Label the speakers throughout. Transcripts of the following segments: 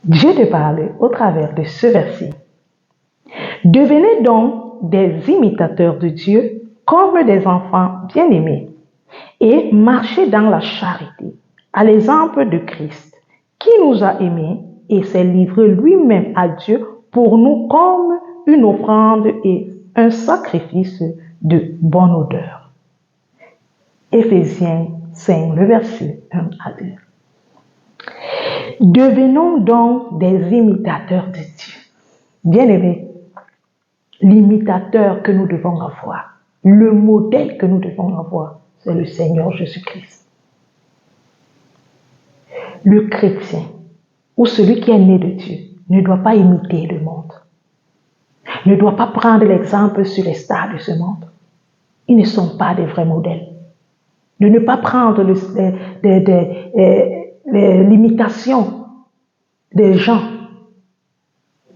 Speaker 1: Dieu te parle au travers de ce verset. Devenez donc des imitateurs de Dieu comme des enfants bien-aimés et marchez dans la charité, à l'exemple de Christ, qui nous a aimés et s'est livré lui-même à Dieu pour nous comme une offrande et un sacrifice de bonne odeur. Éphésiens 5, le verset 1 à 2. Devenons donc des imitateurs de Dieu. Bien-aimés, l'imitateur que nous devons avoir, le modèle que nous devons avoir, c'est le Seigneur Jésus-Christ. Le chrétien ou celui qui est né de Dieu ne doit pas imiter le monde, ne doit pas prendre l'exemple sur les stars de ce monde. Ils ne sont pas des vrais modèles. De ne pas prendre l'imitation des gens.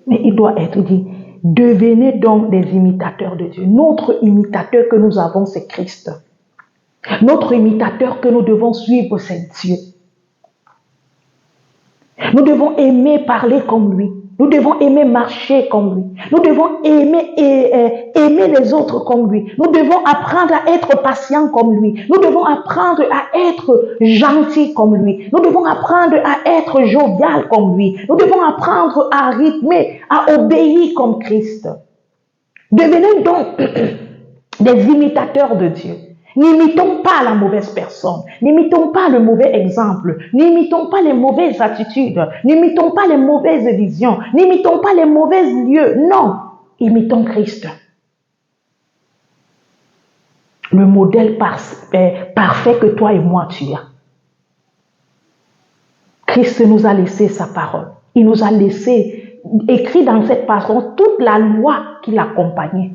Speaker 1: Mais il doit être dit, devenez donc des imitateurs de Dieu. Notre imitateur que nous avons, c'est Christ. Notre imitateur que nous devons suivre, c'est Dieu. Nous devons aimer parler comme lui. Nous devons aimer marcher comme lui. Nous devons aimer les autres comme lui. Nous devons apprendre à être patient comme lui. Nous devons apprendre à être gentil comme lui. Nous devons apprendre à être jovial comme lui. Nous devons apprendre à rythmer, à obéir comme Christ. Devenez donc des imitateurs de Dieu. N'imitons pas la mauvaise personne, n'imitons pas le mauvais exemple, n'imitons pas les mauvaises attitudes, n'imitons pas les mauvaises visions, n'imitons pas les mauvais lieux. Non, imitons Christ. Le modèle parfait que toi et moi tu as. Christ nous a laissé sa parole. Il nous a laissé écrit dans cette parole toute la loi qui l'accompagnait.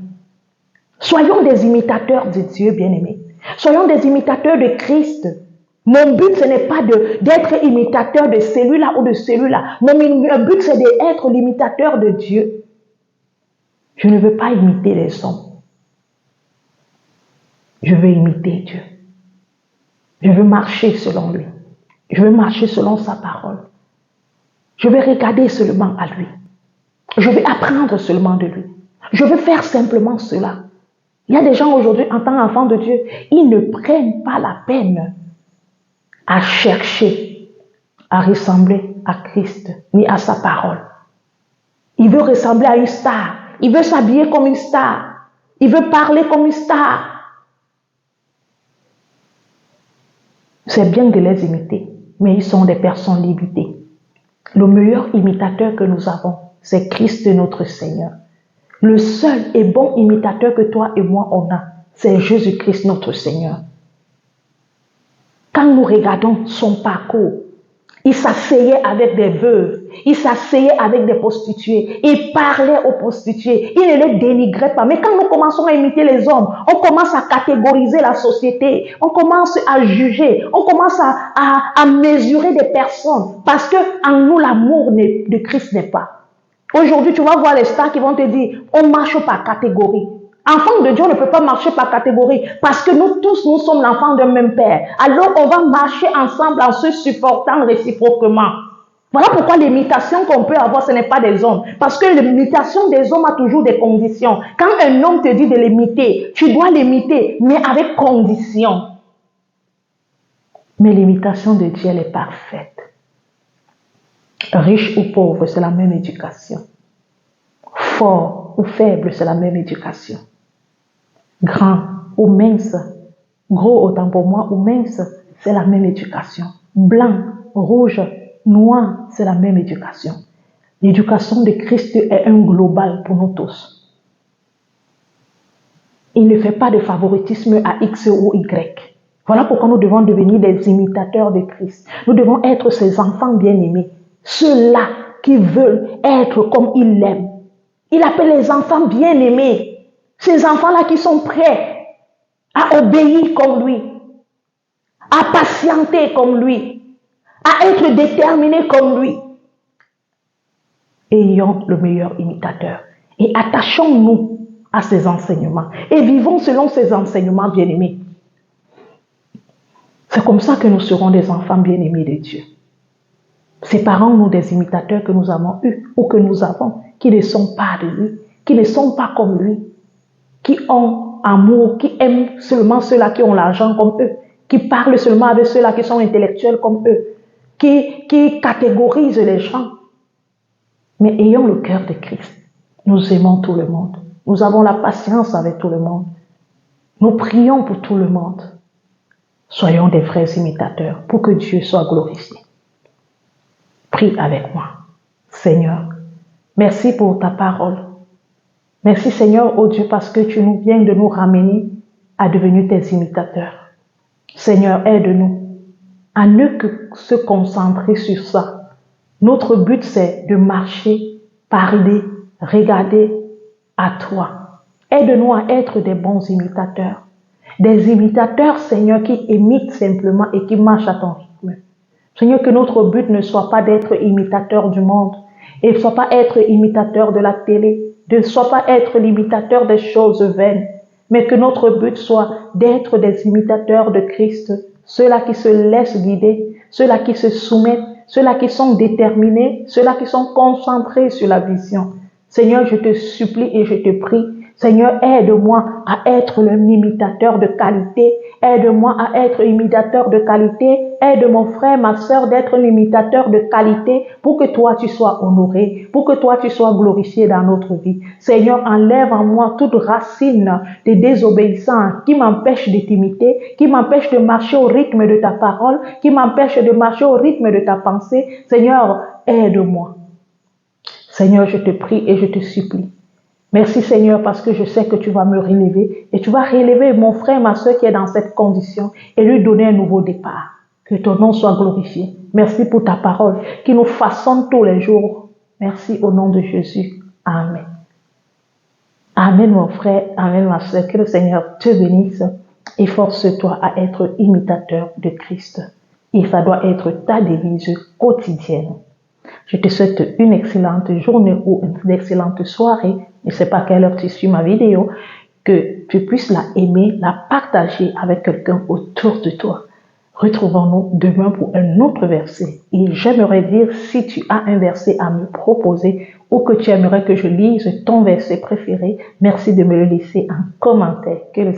Speaker 1: Soyons des imitateurs de Dieu, bien-aimés. Soyons des imitateurs de Christ. Mon but, ce n'est pas d'être imitateur de celui-là ou de celui-là. Mon but, c'est d'être l'imitateur de Dieu. Je ne veux pas imiter les hommes. Je veux imiter Dieu. Je veux marcher selon lui. Je veux marcher selon sa parole. Je veux regarder seulement à lui. Je veux apprendre seulement de lui. Je veux faire simplement cela. Il y a des gens aujourd'hui, en tant qu'enfants de Dieu, ils ne prennent pas la peine à chercher, à ressembler à Christ, ni à sa parole. Il veut ressembler à une star. Il veut s'habiller comme une star. Il veut parler comme une star. C'est bien de les imiter, mais ils sont des personnes limitées. Le meilleur imitateur que nous avons, c'est Christ notre Seigneur. Le seul et bon imitateur que toi et moi on a, c'est Jésus-Christ notre Seigneur. Quand nous regardons son parcours, il s'asseyait avec des veuves, il s'asseyait avec des prostituées, il parlait aux prostituées, il ne les dénigrait pas. Mais quand nous commençons à imiter les hommes, on commence à catégoriser la société, on commence à juger, on commence à mesurer des personnes, parce que en nous l'amour de Christ n'est pas. Aujourd'hui, tu vas voir les stars qui vont te dire, on marche par catégorie. Enfant de Dieu ne peut pas marcher par catégorie parce que nous tous, nous sommes l'enfant d'un même père. Alors, on va marcher ensemble en se supportant réciproquement. Voilà pourquoi l'imitation qu'on peut avoir, ce n'est pas des hommes. Parce que l'imitation des hommes a toujours des conditions. Quand un homme te dit de l'imiter, tu dois l'imiter, mais avec conditions. Mais l'imitation de Dieu, elle est parfaite. Riche ou pauvre, c'est la même éducation. Fort ou faible, c'est la même éducation. Grand ou mince, gros autant pour moi ou mince, c'est la même éducation. Blanc, rouge, noir, c'est la même éducation. L'éducation de Christ est un global pour nous tous. Il ne fait pas de favoritisme à X ou Y. Voilà pourquoi nous devons devenir des imitateurs de Christ. Nous devons être ses enfants bien-aimés. Ceux-là qui veulent être comme il l'aime. Il appelle les enfants bien-aimés. Ces enfants-là qui sont prêts à obéir comme lui, à patienter comme lui, à être déterminés comme lui. Ayons le meilleur imitateur et attachons-nous à ses enseignements et vivons selon ses enseignements bien-aimés. C'est comme ça que nous serons des enfants bien-aimés de Dieu. Séparons-nous des imitateurs que nous avons eus ou que nous avons, qui ne sont pas de lui, qui ne sont pas comme lui, qui ont amour, qui aiment seulement ceux-là qui ont l'argent comme eux, qui parlent seulement avec ceux-là qui sont intellectuels comme eux, qui catégorisent les gens. Mais ayons le cœur de Christ. Nous aimons tout le monde. Nous avons la patience avec tout le monde. Nous prions pour tout le monde. Soyons des vrais imitateurs pour que Dieu soit glorifié. Prie avec moi. Seigneur, merci pour ta parole. Merci Seigneur, oh Dieu, parce que tu nous viens de nous ramener à devenir tes imitateurs. Seigneur, aide-nous à ne que se concentrer sur ça. Notre but, c'est de marcher, parler, regarder à toi. Aide-nous à être des bons imitateurs. Des imitateurs, Seigneur, qui imitent simplement et qui marchent à ton rythme. Seigneur, que notre but ne soit pas d'être imitateur du monde et ne soit pas être imitateur de la télé, ne soit pas être l'imitateur des choses vaines, mais que notre but soit d'être des imitateurs de Christ, ceux-là qui se laissent guider, ceux-là qui se soumettent, ceux-là qui sont déterminés, ceux-là qui sont concentrés sur la vision. Seigneur, je te supplie et je te prie, Seigneur, aide-moi à être un imitateur de qualité. Aide-moi à être imitateur de qualité. Aide mon frère, ma sœur d'être un imitateur de qualité pour que toi tu sois honoré, pour que toi tu sois glorifié dans notre vie. Seigneur, enlève en moi toute racine de désobéissance qui m'empêche de t'imiter, qui m'empêche de marcher au rythme de ta parole, qui m'empêche de marcher au rythme de ta pensée. Seigneur, aide-moi. Seigneur, je te prie et je te supplie. Merci Seigneur parce que je sais que tu vas me relever et tu vas relever mon frère, ma soeur qui est dans cette condition et lui donner un nouveau départ. Que ton nom soit glorifié. Merci pour ta parole qui nous façonne tous les jours. Merci au nom de Jésus. Amen. Amen mon frère, amen ma soeur. Que le Seigneur te bénisse et force-toi à être imitateur de Christ. Et ça doit être ta devise quotidienne. Je te souhaite une excellente journée ou une excellente soirée. Je ne sais pas à quelle heure tu suis ma vidéo. Que tu puisses la aimer, la partager avec quelqu'un autour de toi. Retrouvons-nous demain pour un autre verset. Et j'aimerais dire, si tu as un verset à me proposer ou que tu aimerais que je lise ton verset préféré, merci de me le laisser en commentaire. Que le